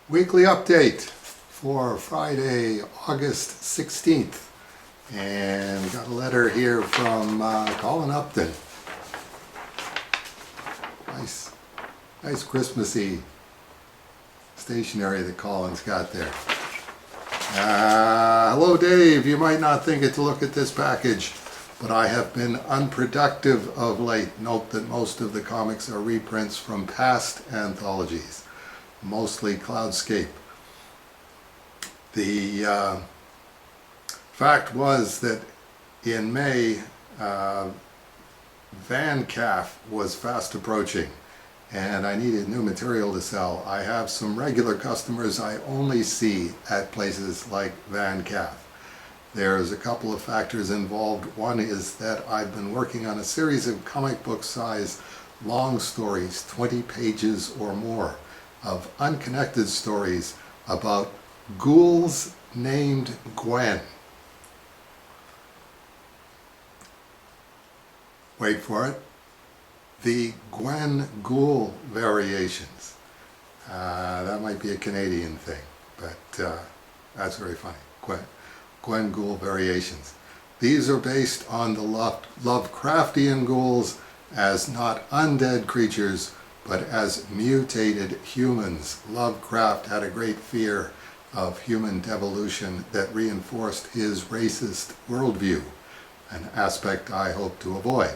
Weekly update for Friday, August 16th. And we got a letter here from Colin Upton. Nice Christmassy stationery that Colin's got there. Hello Dave, you might not think it to look at this package, but I have been unproductive of late. Note that most of the comics are reprints from past anthologies, mostly Cloudscape. The fact was that in May, Van Calf was fast approaching and I needed new material to sell. I have some regular customers I only see at places like Van Calf. There's a couple of factors involved. One is that I've been working on a series of comic book size long stories, 20 pages or more, of unconnected stories about ghouls named Gwen. Wait for it. The Gwen Ghoul variations. That might be a Canadian thing, but that's very funny. Gwen Ghoul variations. These are based on the Lovecraftian ghouls as not undead creatures, but as mutated humans. Lovecraft had a great fear of human devolution that reinforced his racist worldview, an aspect I hope to avoid.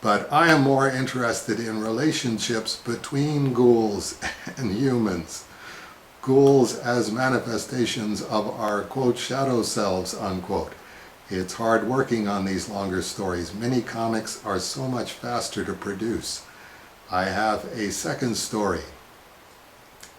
But I am more interested in relationships between ghouls and humans. Ghouls as manifestations of our, quote, shadow selves, unquote. It's hard working on these longer stories. Mini comics are so much faster to produce. I have a second story,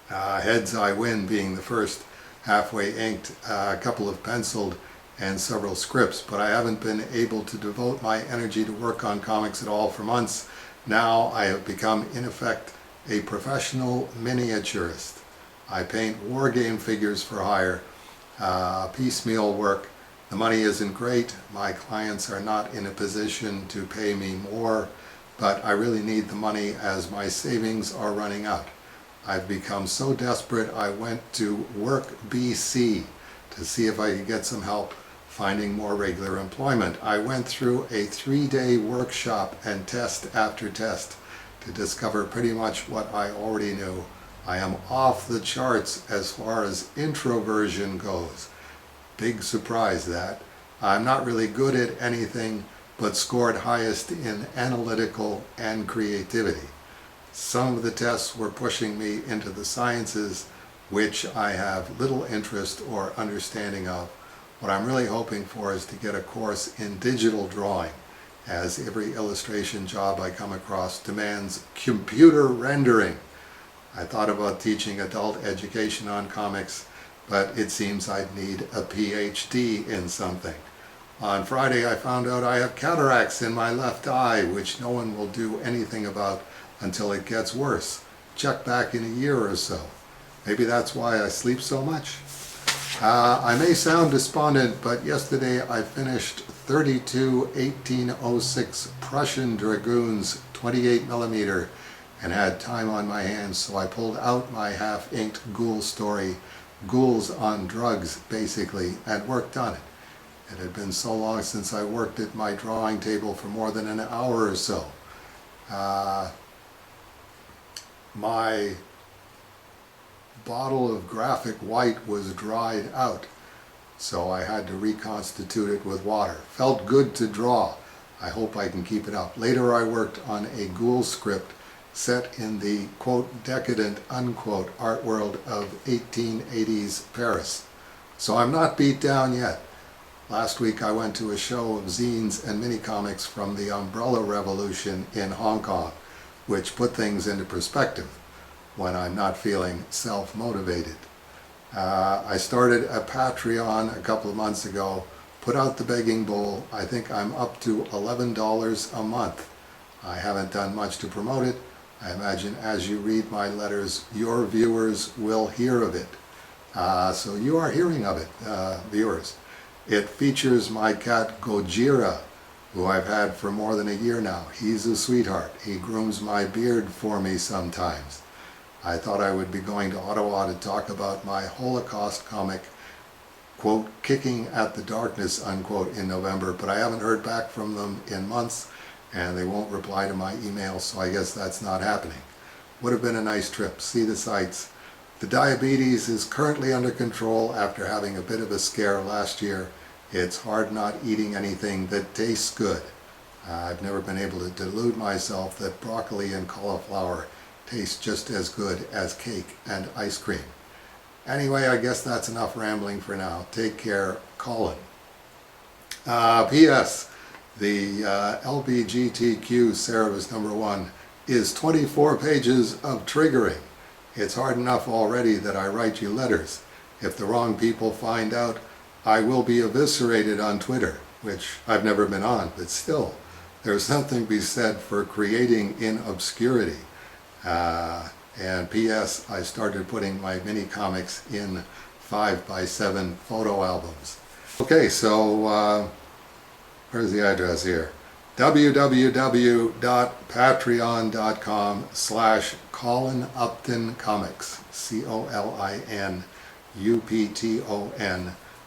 Heads I Win being the first, halfway inked, a couple of penciled, and several scripts, but I haven't been able to devote my energy to work on comics at all for months. Now I have become, in effect, a professional miniaturist. I paint war game figures for hire, piecemeal work. The money isn't great. My clients are not in a position to pay me more, but I really need the money as my savings are running out. I've become so desperate I went to Work BC to see if I could get some help finding more regular employment. I went through a 3-day workshop and test after test to discover pretty much what I already knew. I am off the charts as far as introversion goes. Big surprise that. I'm not really good at anything, but scored highest in analytical and creativity. Some of the tests were pushing me into the sciences, which I have little interest or understanding of. What I'm really hoping for is to get a course in digital drawing, as every illustration job I come across demands computer rendering. I thought about teaching adult education on comics, but it seems I'd need a PhD in something. On Friday I found out I have cataracts in my left eye, which no one will do anything about until it gets worse. Check back in a year or so. Maybe that's why I sleep so much. I may sound despondent, but yesterday I finished 32 1806 Prussian Dragoons 28mm and had time on my hands, so I pulled out my half-inked ghoul story, Ghouls on Drugs, basically, and worked on it. It had been so long since I worked at my drawing table for more than an hour or so. My bottle of graphic white was dried out, so I had to reconstitute it with water. Felt good to draw. I hope I can keep it up. Later I worked on a ghoul script set in the, quote, decadent, unquote, art world of 1880s Paris. So I'm not beat down yet. Last week I went to a show of zines and mini-comics from the Umbrella Revolution in Hong Kong, which put things into perspective when I'm not feeling self-motivated. I started a Patreon a couple of months ago, put out the begging bowl. I think I'm up to $11 a month. I haven't done much to promote it. I imagine as you read my letters, your viewers will hear of it. So you are hearing of it, viewers. It features my cat Gojira, who I've had for more than a year now. He's a sweetheart. He grooms my beard for me sometimes. I thought I would be going to Ottawa to talk about my Holocaust comic, quote, Kicking at the Darkness, unquote, in November, but I haven't heard back from them in months, and they won't reply to my email, so I guess that's not happening. Would have been a nice trip, see the sights. The diabetes is currently under control after having a bit of a scare last year. It's hard not eating anything that tastes good. I've never been able to delude myself that broccoli and cauliflower taste just as good as cake and ice cream. Anyway, I guess that's enough rambling for now. Take care, Colin. P.S. The LBGTQ Cerebus #1 is 24 pages of triggering. It's hard enough already that I write you letters. If the wrong people find out, I will be eviscerated on Twitter, which I've never been on, but still, there's something to be said for creating in obscurity. And P.S. I started putting my mini comics in 5x7 photo albums. Okay, so where's the address here? www.patreon.com/Colin Upton Comics, COLINUPTON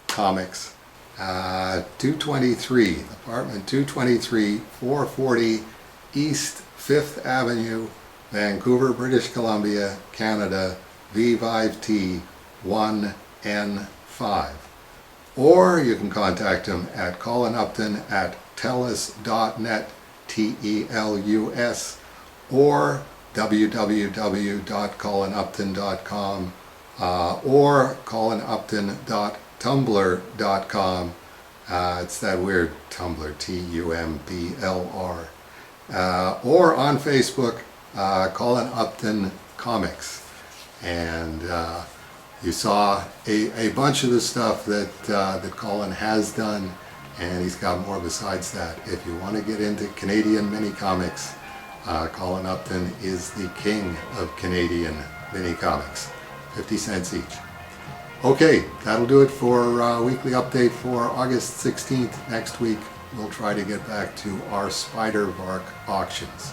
Comics. 223, apartment 223, 440 East 5th Avenue, Vancouver, British Columbia, Canada, V5T 1N5. Or you can contact him at Colin Upton at telus.net, TELUS, or www.colinupton.com, or colinupton.tumblr.com. It's that weird Tumblr, TUMBLR. Or on Facebook, Colin Upton Comics. And you saw a bunch of the stuff that Colin has done, and he's got more besides that. If you want to get into Canadian mini comics, Colin Upton is the king of Canadian mini comics, 50 cents each. Okay, that'll do it for weekly update for August 16th. Next week, we'll try to get back to our Spider-Vark auctions.